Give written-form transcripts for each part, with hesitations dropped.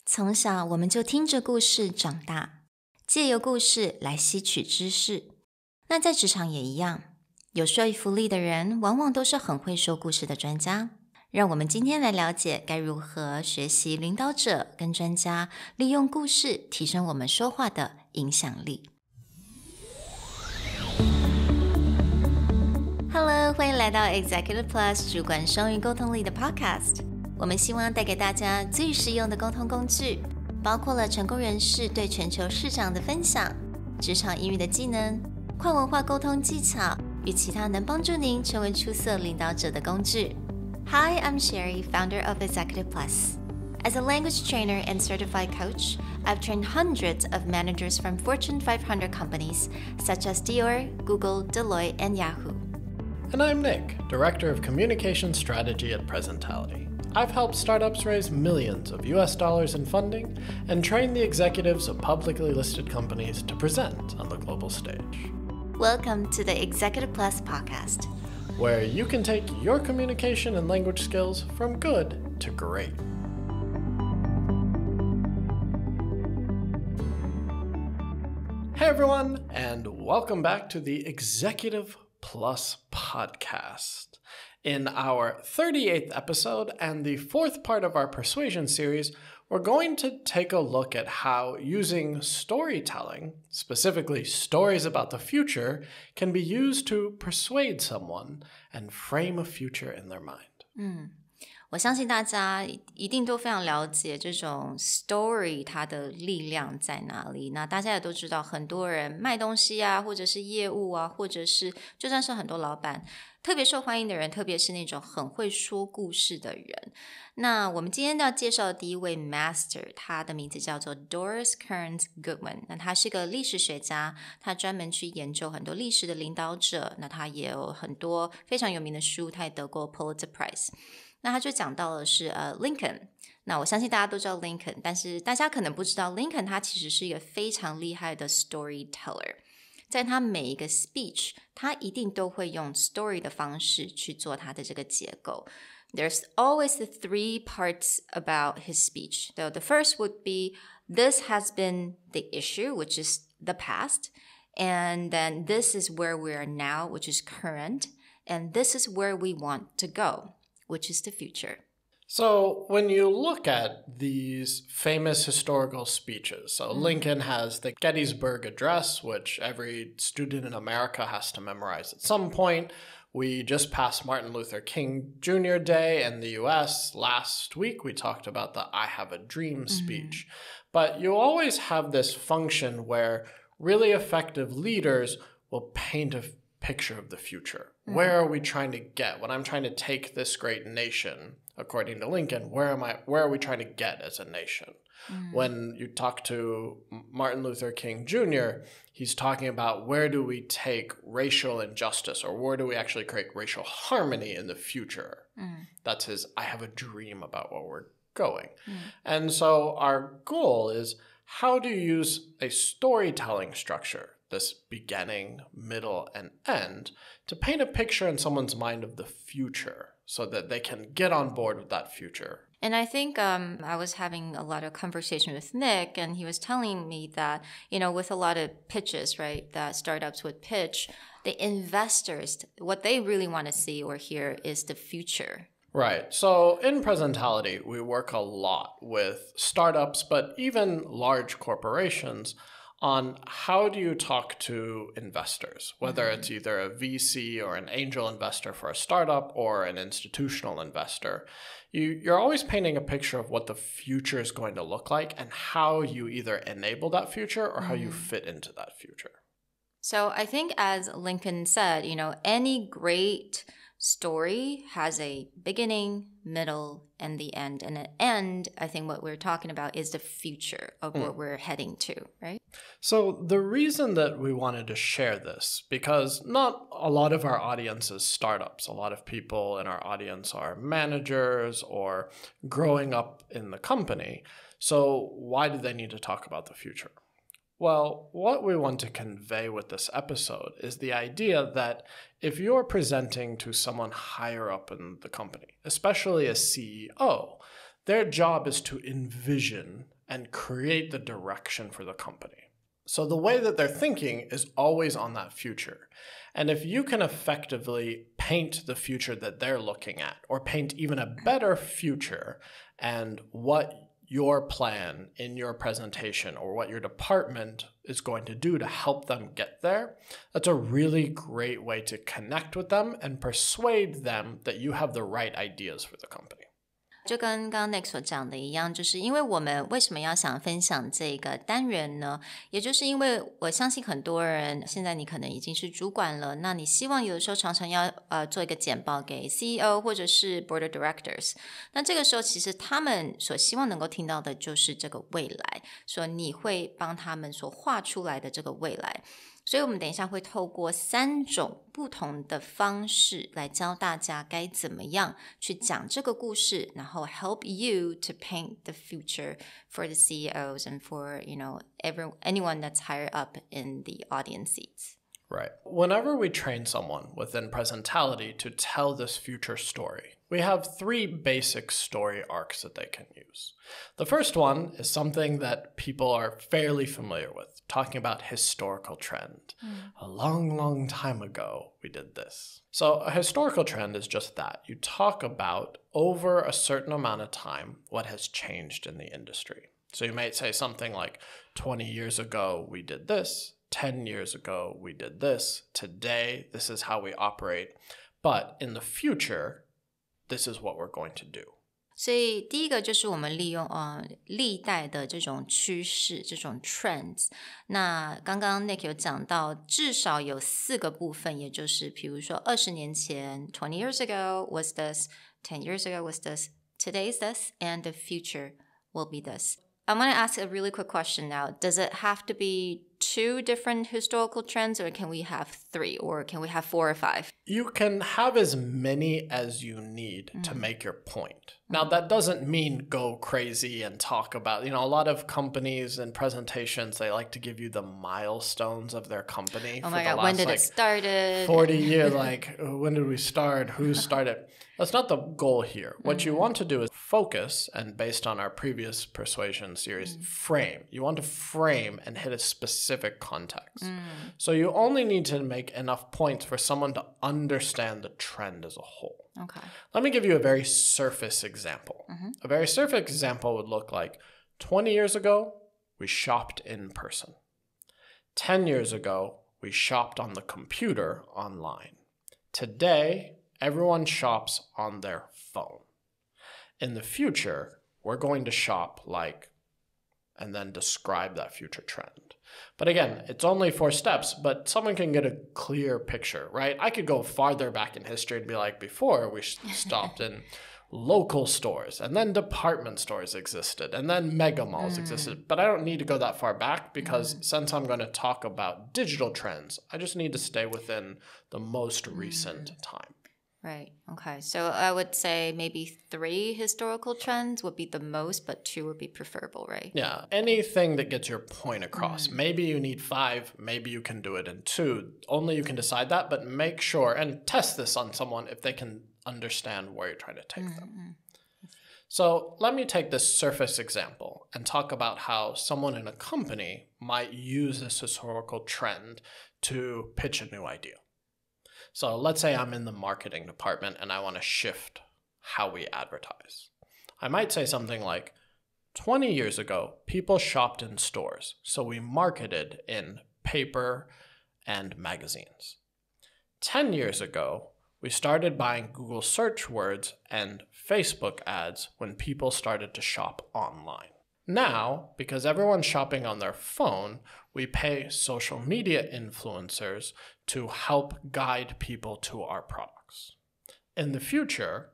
从小我们就听着故事长大，借由故事来吸取知识。那在职场也一样，有说服力的人往往都是很会说故事的专家。让我们今天来了解该如何学习领导者跟专家利用故事提升我们说话的影响力。Hello， 欢迎来到 Executive Plus 主管双语沟通力的 podcast。我们希望带给大家最实用的沟通工具，包括了成功人士对全球市场的分享、职场英语的技能、跨文化沟通技巧与其他能帮助您成为出色领导者的工具。Hi, I'm Sherry, founder of Executive Plus. As a language trainer and certified coach, I've trained hundreds of managers from Fortune 500 companies such as Dior, Google, Deloitte, and Yahoo. And I'm Nick, Director of Communication Strategy at Presentality. I've helped startups raise millions of US dollars in funding and train the executives of publicly listed companies to present on the global stage. Welcome to the Executive Plus podcast, where you can take your communication and language skills from good to great. Hey everyone, and welcome back to the Executive Plus podcast. In our 38th episode and the fourth part of our persuasion series, we're going to take a look at how using storytelling, specifically stories about the future, can be used to persuade someone and frame a future in their mind. 我相信大家一定都非常了解这种 story 它的力量在哪里。那大家也都知道，很多人卖东西啊，或者是业务啊，或者是就算是很多老板，特别受欢迎的人，特别是那种很会说故事的人。那我们今天要介绍的第一位 master， 他的名字叫做 Doris Kearns Goodwin。那他是个历史学家，他专门去研究很多历史的领导者。那他也有很多非常有名的书，他也得过 Pulitzer Prize。那他就讲到的是Lincoln。那我相信大家都知道 Lincoln， 但是大家可能不知道 Lincoln 他其实是一个非常厉害的 storyteller。在他每一个 speech， 他一定都会用 story 的方式去做他的这个结构。There's always the three parts about his speech. So the first would be, this has been the issue, which is the past. And then this is where we are now, which is current. And this is where we want to go, which is the future. So when you look at these famous historical speeches, so Lincoln has the Gettysburg Address, which every student in America has to memorize at some point. We just passed Martin Luther King Jr. Day in the US. Last week, we talked about the I Have a Dream speech. But you always have this function where really effective leaders will paint a picture of the future. Where are we trying to get? When I'm trying to take this great nation, according to Lincoln, where are we trying to get as a nation? When you talk to Martin Luther King Jr., he's talking about where do we take racial injustice, or where do we actually create racial harmony in the future? That's his, I have a dream about where we're going. And so our goal is, how do you use a storytelling structure, this beginning, middle, and end, to paint a picture in someone's mind of the future so that they can get on board with that future? And I think I was having a lot of conversation with Nick, and he was telling me that, with a lot of pitches, right, that startups would pitch, the investors, what they really want to see or hear is the future. Right. So in Presentality, we work a lot with startups, but even large corporations, on how do you talk to investors, whether it's either a VC or an angel investor for a startup or an institutional investor. You're always painting a picture of what the future is going to look like and how you either enable that future or how you fit into that future. So I think, as Lincoln said, any great story has a beginning, middle, and the end. And an end, I think what we're talking about is the future of what we're heading to, right? So the reason that we wanted to share this, because not a lot of our audience is startups. A lot of people in our audience are managers or growing up in the company. So why do they need to talk about the future? Well, what we want to convey with this episode is the idea that if you're presenting to someone higher up in the company, especially a CEO, their job is to envision and create the direction for the company. So the way that they're thinking is always on that future. And if you can effectively paint the future that they're looking at, or paint even a better future, and what your plan in your presentation or what your department is going to do to help them get there, that's a really great way to connect with them and persuade them that you have the right ideas for the company. 就跟刚刚 Nick 所讲的一样，就是因为我们为什么要想分享这个单元呢？也就是因为我相信很多人，现在你可能已经是主管了，那你希望有的时候常常要做一个简报给 CEO 或者是 Board of Directors， 那这个时候其实他们所希望能够听到的就是这个未来，所以你会帮他们所画出来的这个未来。所以我们等一下会透过3种不同的方式来教大家该怎么样去讲这个故事，然后 help you to paint the future for the CEOs and for, anyone that's higher up in the audience seats. Right. Whenever we train someone within Presentality to tell this future story, we have 3 basic story arcs that they can use. The first one is something that people are fairly familiar with, talking about historical trend. A long, long time ago, we did this. So a historical trend is just that. You talk about, over a certain amount of time, what has changed in the industry. So you might say something like, 20 years ago, we did this. 10 years ago, we did this. Today, this is how we operate. But in the future, this is what we're going to do. 所以第一个就是我们利用历代的这种趋势，这种 trends。那刚刚 Nick 有讲到，至少有4个部分，也就是比如说20年前 20 years ago was this, 10 years ago was this, today is this, and the future will be this. I'm going to ask a really quick question now. Does it have to be 2 different historical trends, or can we have 3, or can we have 4 or 5? You can have as many as you need to make your point. Now, that doesn't mean go crazy and talk about, a lot of companies and presentations, they like to give you the milestones of their company. Oh my God, when did it start? 40 years, when did we start? Who started? That's not the goal here. What you want to do is focus, and based on our previous persuasion series, frame. You want to frame and hit a specific context. So you only need to make enough points for someone to understand the trend as a whole. Okay. Let me give you a very surface example. A very surface example would look like 20 years ago, we shopped in person. 10 years ago, we shopped on the computer online. Today, everyone shops on their phone. In the future, we're going to shop and then describe that future trend. But again, it's only 4 steps, but someone can get a clear picture, right? I could go farther back in history and be like, before we stopped in local stores, and then department stores existed, and then mega malls existed. But I don't need to go that far back, because since I'm going to talk about digital trends, I just need to stay within the most recent time. Right. Okay. So I would say maybe 3 historical trends would be the most, but 2 would be preferable, right? Yeah. Anything that gets your point across. Maybe you need 5. Maybe you can do it in 2. Only you can decide that, but make sure and test this on someone if they can understand where you're trying to take them. So let me take this surface example and talk about how someone in a company might use this historical trend to pitch a new idea. So let's say I'm in the marketing department and I want to shift how we advertise. I might say something like, 20 years ago, people shopped in stores, so we marketed in paper and magazines. 10 years ago, we started buying Google search words and Facebook ads when people started to shop online. Now, because everyone's shopping on their phone, we pay social media influencers to help guide people to our products. In the future,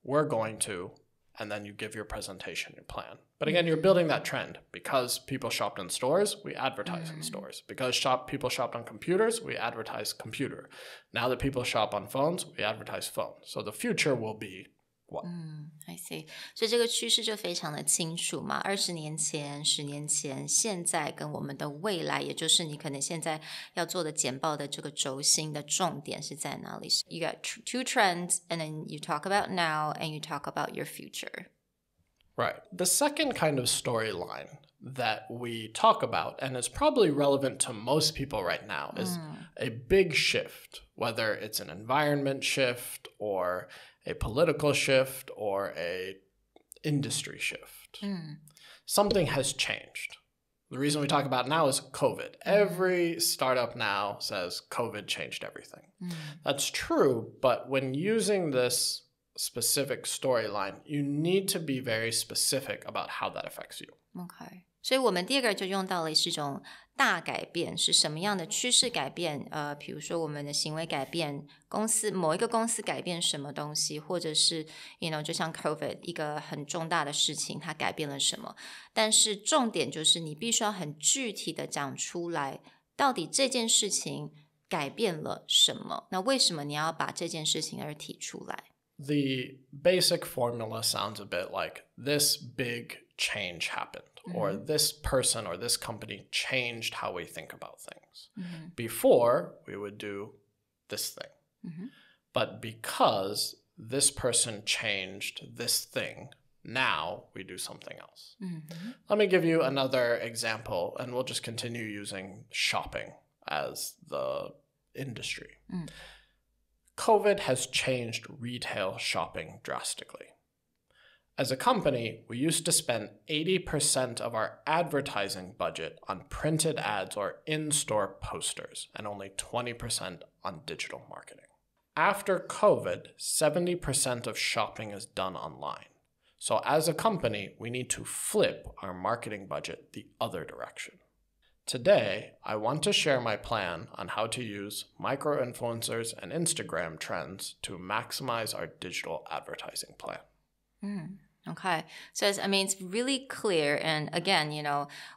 we're going to, and then you give your presentation, your plan. But again, you're building that trend. Because people shopped in stores, we advertise in stores. Because people shopped on computers, we advertise computer. Now that people shop on phones, we advertise phone. So the future will be what? I see. 所以这个趋势就非常的清楚嘛，20年前、10年前、现在跟我们的未来，也就是你可能现在要做的简报的这个轴心的重点是在哪里？ You got 2 trends, and then you talk about now, and you talk about your future. Right. The second kind of storyline that we talk about, and it's probably relevant to most people right now, is a big shift, whether it's an environment shift or a political shift or a industry shift. Something has changed. The reason we talk about it now is COVID. Every startup now says COVID changed everything. That's true, but when using this specific storyline, you need to be very specific about how that affects you. OK， 所以我们第二个就用到了是一种大改变，是什么样的趋势改变？比如说我们的行为改变，某一个公司改变什么东西，或者是就像 COVID 一个很重大的事情，它改变了什么？但是重点就是你必须要很具体的讲出来，到底这件事情改变了什么？那为什么你要把这件事情而提出来？ The basic formula sounds a bit like this big change happened, or this person or this company changed how we think about things. Before, we would do this thing. But because this person changed this thing, now we do something else. Let me give you another example, and we'll just continue using shopping as the industry. COVID has changed retail shopping drastically. As a company, we used to spend 80% of our advertising budget on printed ads or in-store posters, and only 20% on digital marketing. After COVID, 70% of shopping is done online. So as a company, we need to flip our marketing budget the other direction. Today, I want to share my plan on how to use micro-influencers and Instagram trends to maximize our digital advertising plan. Okay, so it's really clear. And again,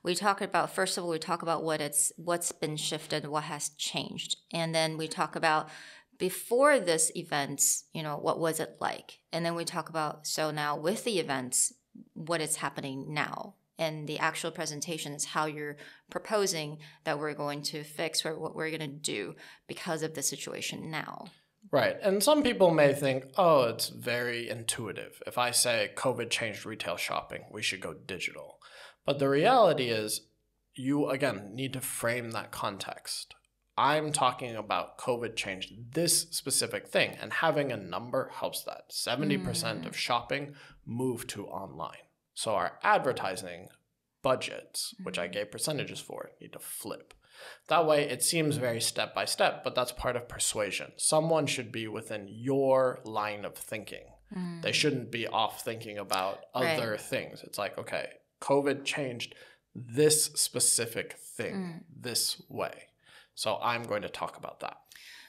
we talk about, first of all, we talk about what's been shifted, what has changed. And then we talk about before this event, what was it like? And then we talk about, so now with the events, what is happening now? And the actual presentation is how you're proposing that we're going to fix or what we're going to do because of the situation now. Right. And some people may think, oh, it's very intuitive. If I say COVID changed retail shopping, we should go digital. But the reality is you, again, need to frame that context. I'm talking about COVID changed this specific thing, and having a number helps that. 70% of shopping moved to online. So our advertising budgets, which I gave percentages for, need to flip. That way, it seems very step by step, but that's part of persuasion. Someone should be within your line of thinking. They shouldn't be off thinking about other things. It's like, okay, COVID changed this specific thing this way. So I'm going to talk about that.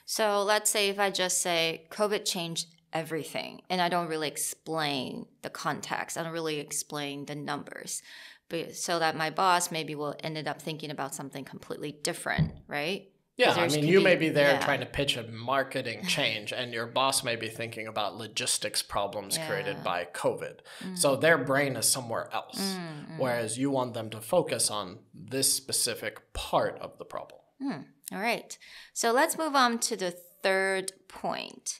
So let's say if I just say COVID changed everything, and I don't really explain the context. I don't really explain the numbers, but so that my boss maybe will ended up thinking about something completely different, right? Yeah, I mean, you may be there trying to pitch a marketing change, and your boss may be thinking about logistics problems created by COVID. So their brain is somewhere else, whereas you want them to focus on this specific part of the problem. All right. So let's move on to the third point.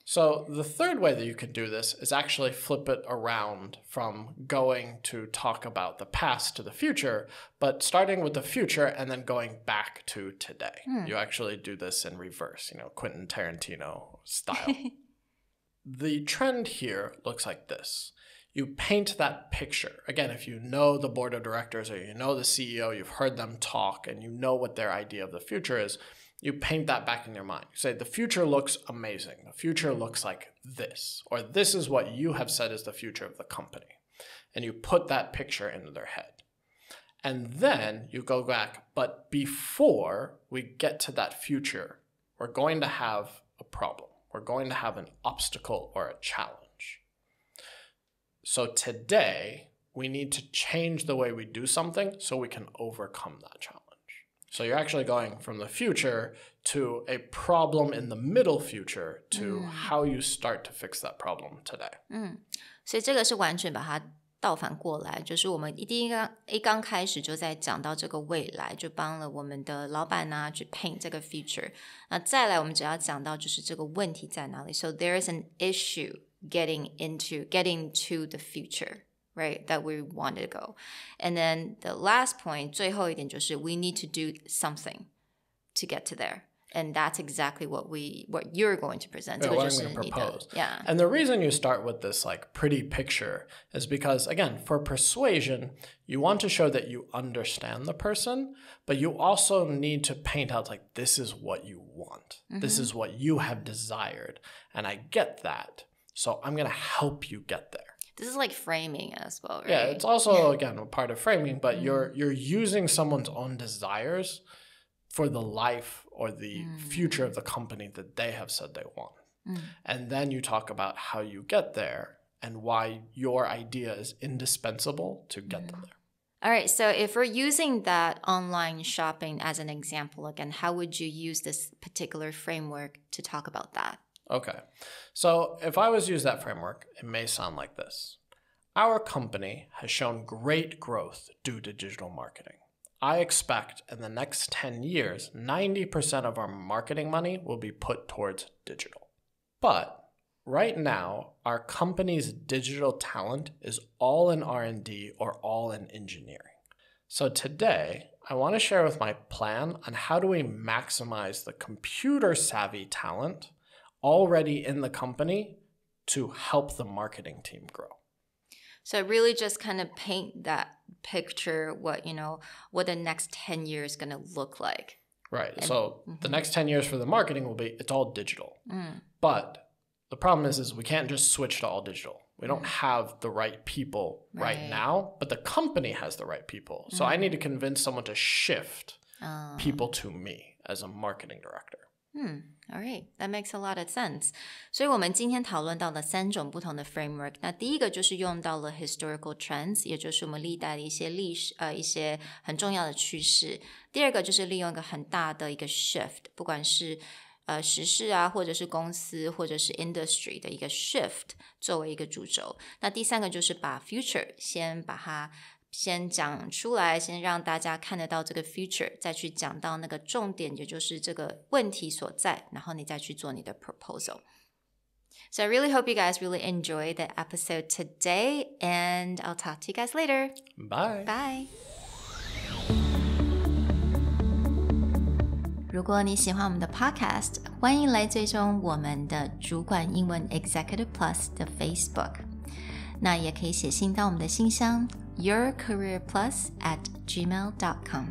So the third way that you can do this is actually flip it around from going to talk about the past to the future, but starting with the future and then going back to today. You actually do this in reverse, Quentin Tarantino style. The trend here looks like this. You paint that picture. Again, if you know the board of directors or you know the CEO, you've heard them talk and you know what their idea of the future is, you paint that back in your mind. You say, the future looks amazing. The future looks like this. Or this is what you have said is the future of the company. And you put that picture into their head. And then you go back, but before we get to that future, we're going to have a problem. We're going to have an obstacle or a challenge. So today, we need to change the way we do something so we can overcome that challenge. So you're actually going from the future to a problem in the middle future to how you start to fix that problem today. 所以这个是完全把它倒反过来，就是我们刚开始就在讲到这个未来，就帮了我们的老板啊去 paint 这个 future。那再来我们只要讲到就是这个问题在哪里。So there is an issue getting to the future. right, that we want to go. And then the last point, 最后一点就是 we need to do something to get to there. And that's exactly what you're going to present. Yeah, what I'm going to propose. Yeah. And the reason you start with this like pretty picture is because, again, for persuasion, you want to show that you understand the person, but you also need to paint out like, this is what you want. This is what you have desired. And I get that. So I'm going to help you get there. This is like framing as well, right? Yeah, it's also, again, a part of framing, but you're using someone's own desires for the life or the future of the company that they have said they want. And then you talk about how you get there and why your idea is indispensable to get them there. All right, so if we're using that online shopping as an example, again, how would you use this particular framework to talk about that? Okay, so if I was to use that framework, it may sound like this. Our company has shown great growth due to digital marketing. I expect in the next 10 years, 90% of our marketing money will be put towards digital. But right now, our company's digital talent is all in R&D or all in engineering. So today, I want to share with my plan on how do we maximize the computer-savvy talent already in the company to help the marketing team grow. So really just kind of paint that picture what the next 10 years is going to look like. Right. So the next 10 years for the marketing will be, it's all digital. But the problem is we can't just switch to all digital. We don't have the right people right now, but the company has the right people. So I need to convince someone to shift people to me as a marketing director. All right, that makes a lot of sense. 所以我们今天讨论到了3种不同的 framework. 那第一个就是用到了 historical trends, 也就是我们历代的一些一些很重要的趋势。第二个就是利用一个很大的一个 shift, 不管是时事啊，或者是公司，或者是 industry 的一个 shift 作为一个主轴。那第三个就是把 future 先讲出来，先让大家看得到这个 future， 再去讲到那个重点，也就是这个问题所在，然后你再去做你的 proposal. So I really hope you guys really enjoyed the episode today, and I'll talk to you guys later. Bye. Bye. 如果你喜欢我们的 podcast， 欢迎来追踪我们的主管英文 Executive Plus 的 Facebook。那也可以写信到我们的信箱yourcareerplus@gmail.com